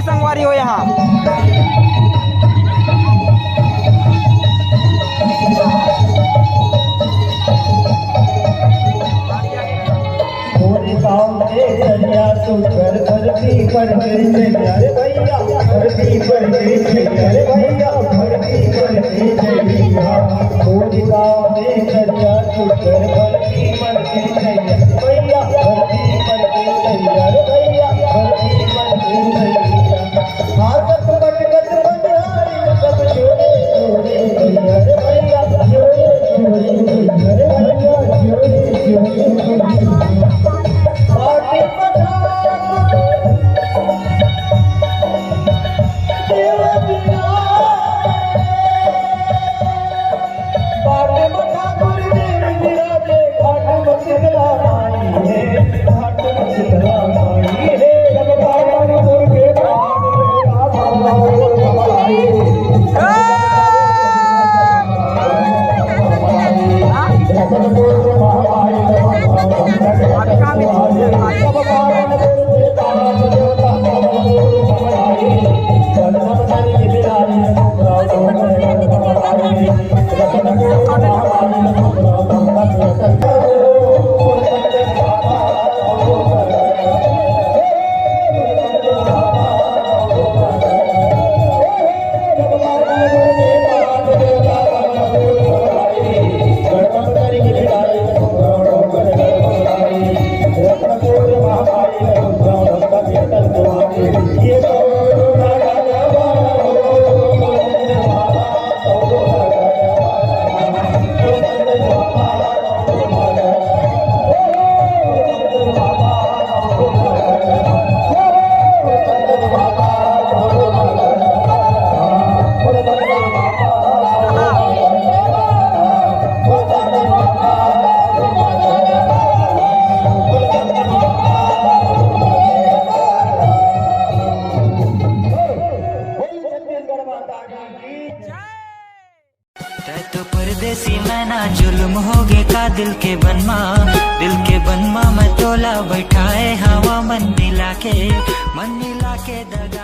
संगवारी हो यहाँ। धरती पर भैया धरती पर भैया धरती पर भैया मोरी गाँव में चर्चा सुकर धरती पर भैया भैया धरती पर भैया भैया धरती पर भैया हाथ पटकट बंधारी सब छोड़े छोड़े भैया भैया छोड़े छोड़े भैया छोड़े छोड़े परदेसी मैना जुल्म होगे का दिल के बनमा मैं तोला बैठाए हवा मन मिला के दगा